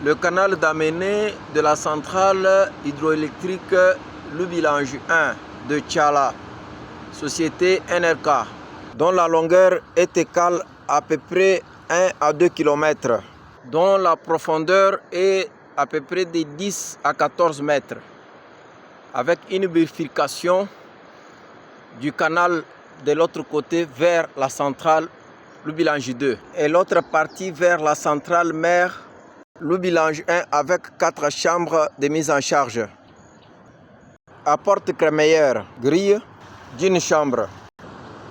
le canal d'amener de la centrale hydroélectrique Lubilange 1 de Tchala, société NRK, dont la longueur est égale à peu près 1 à 2 km, dont la profondeur est à peu près de 10 à 14 mètres, avec une bifurcation du canal de l'autre côté vers la centrale Lubilange 2 et l'autre partie vers la centrale mère Lubilange 1 avec 4 chambres de mise en charge. Apporte crémaillère, grille d'une chambre,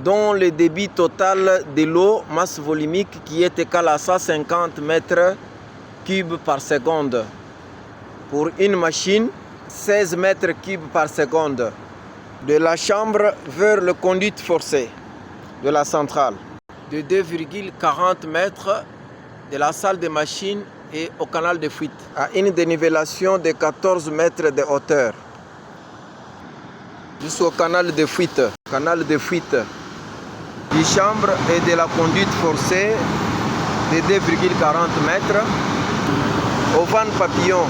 dont le débit total de l'eau, masse volumique qui est égal à 150 mètres cubes par seconde. Pour une machine, 16 mètres cubes par seconde. De la chambre vers le conduit forcé de la centrale. De 2,40 mètres de la salle de machine et au canal de fuite, à une dénivellation de 14 mètres de hauteur. Jusqu'au canal de fuite du chambre et de la conduite forcée de 2,40 mètres, aux vannes papillons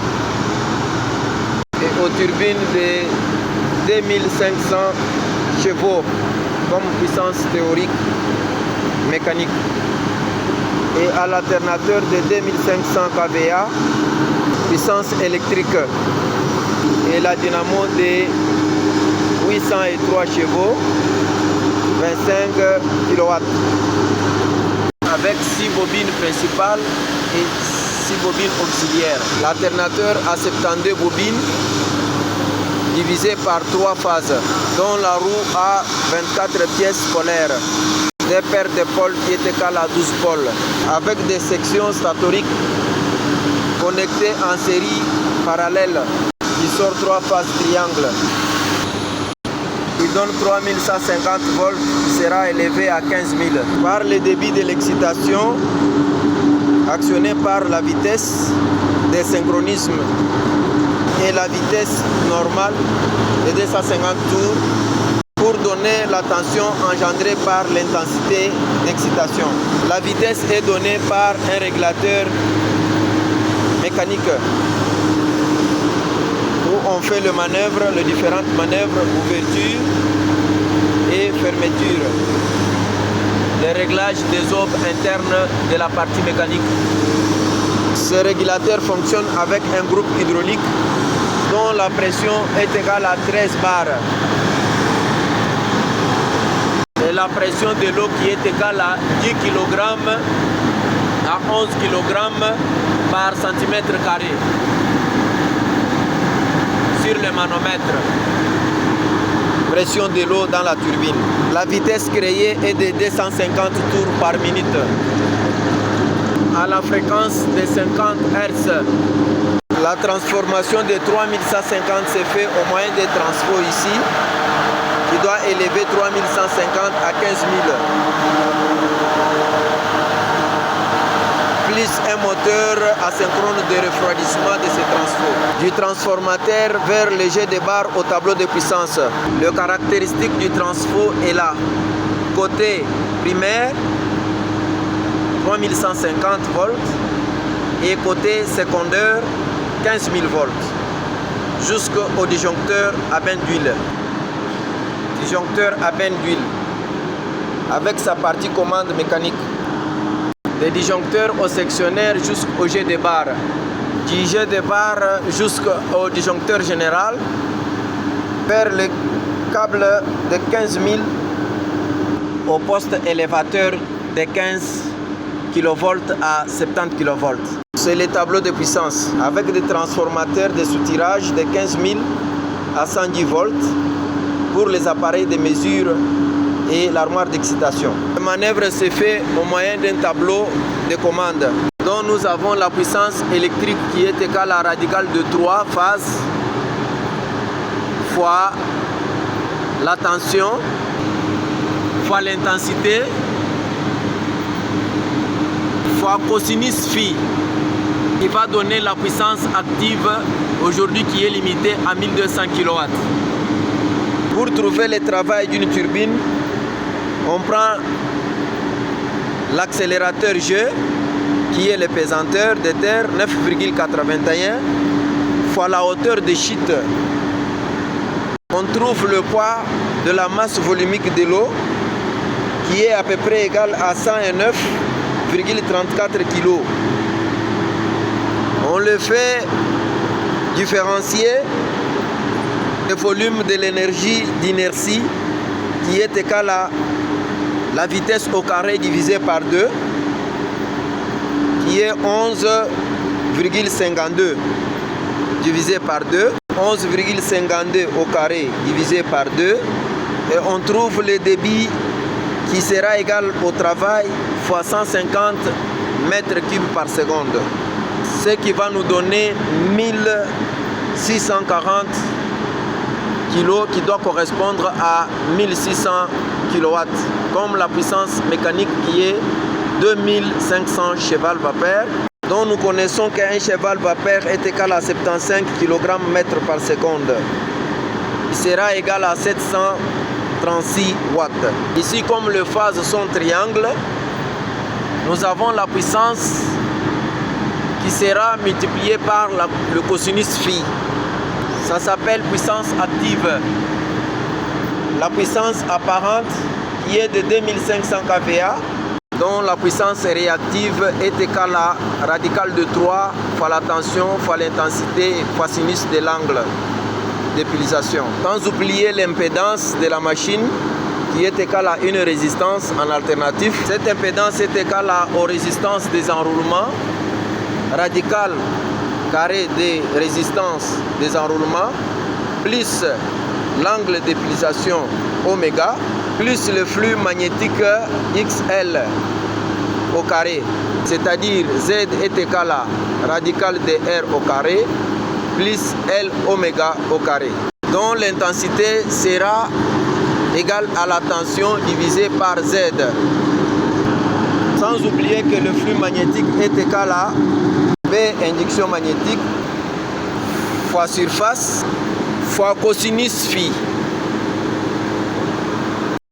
et aux turbines de 2500 chevaux comme puissance théorique mécanique et à l'alternateur de 2500 kVA puissance électrique et la dynamo de 803 chevaux 25 kW avec 6 bobines principales et 6 bobines auxiliaires. L'alternateur a 72 bobines divisé par 3 phases, dont la roue a 24 pièces polaires, des paires d'épaules qui est égales à 12 pôles, avec des sections statoriques connectées en série parallèle qui sort 3 phases triangle. Il donne 3150 volts qui sera élevé à 15 000 par le débit de l'excitation actionné par la vitesse des synchronismes et la vitesse normale de 250 tours pour donner la tension engendrée par l'intensité d'excitation. La vitesse est donnée par un régulateur mécanique où on fait les différentes manœuvres, ouverture et fermeture. Le réglage des aubes internes de la partie mécanique. Ce régulateur fonctionne avec un groupe hydraulique dont la pression est égale à 13 bars. Et la pression de l'eau qui est égale à 10 kg à 11 kg par centimètre carré sur le manomètre. Pression de l'eau dans la turbine. La vitesse créée est de 250 tours par minute à la fréquence de 50 Hz. La transformation de 3150 se fait au moyen des transfos ici, qui doit élever 3150 à 15 000. Plus un moteur asynchrone de refroidissement de ces transfos. Du transformateur vers le jet de barre au tableau de puissance. Le caractéristique du transfo est là. Côté primaire, 3150 volts et côté secondaire, 15 000 volts jusqu'au disjoncteur à bain d'huile. Disjoncteur à bain d'huile avec sa partie commande mécanique. Des disjoncteurs au sectionnaire jusqu'au jet de barre. Du jet de barre jusqu'au disjoncteur général vers le câble de 15 000 au poste élévateur de 15 kV à 70 kV. C'est le tableau de puissance avec des transformateurs de soutirage de 15 000 à 110 volts pour les appareils de mesure et l'armoire d'excitation. La manœuvre se fait au moyen d'un tableau de commande dont nous avons la puissance électrique qui est égale à radicale de 3 phases fois la tension fois l'intensité fois cosinus phi qui va donner la puissance active aujourd'hui qui est limitée à 1200 kW. Pour trouver le travail d'une turbine, on prend l'accélérateur G qui est l'épesanteur de terre, 9,81 fois la hauteur de chute. On trouve le poids de la masse volumique de l'eau qui est à peu près égal à 109,34 kg. On le fait différencier le volume de l'énergie d'inertie qui est égal à la vitesse au carré divisé par 2 qui est 11,52 divisé par 2, 11,52 au carré divisé par 2 et on trouve le débit qui sera égal au travail fois 150 mètres cubes par seconde, ce qui va nous donner 1640 kg qui doit correspondre à 1600 kW, comme la puissance mécanique qui est 2500 cheval-vapeur, dont nous connaissons qu'un cheval-vapeur est égal à 75 kg mètre par seconde. Il sera égal à 736 watts. Ici, comme les phases sont triangles, nous avons la puissance qui sera multipliée par le cosinus phi. Ça s'appelle puissance active. La puissance apparente qui est de 2500 kVA, dont la puissance réactive est égale à radical de 3 fois la tension fois l'intensité fois sinus de l'angle d'épulsation. Sans oublier l'impédance de la machine qui est égale à une résistance en alternative. Cette impédance est égale aux résistances des enroulements, radical carré des résistances des enroulements, plus l'angle d'épulsation oméga, plus le flux magnétique XL au carré, c'est-à-dire Z est égal à radical de R au carré, plus L oméga au carré, dont l'intensité sera égale à la tension divisée par Z. Sans oublier que le flux magnétique est égal à B induction magnétique fois surface fois cosinus phi.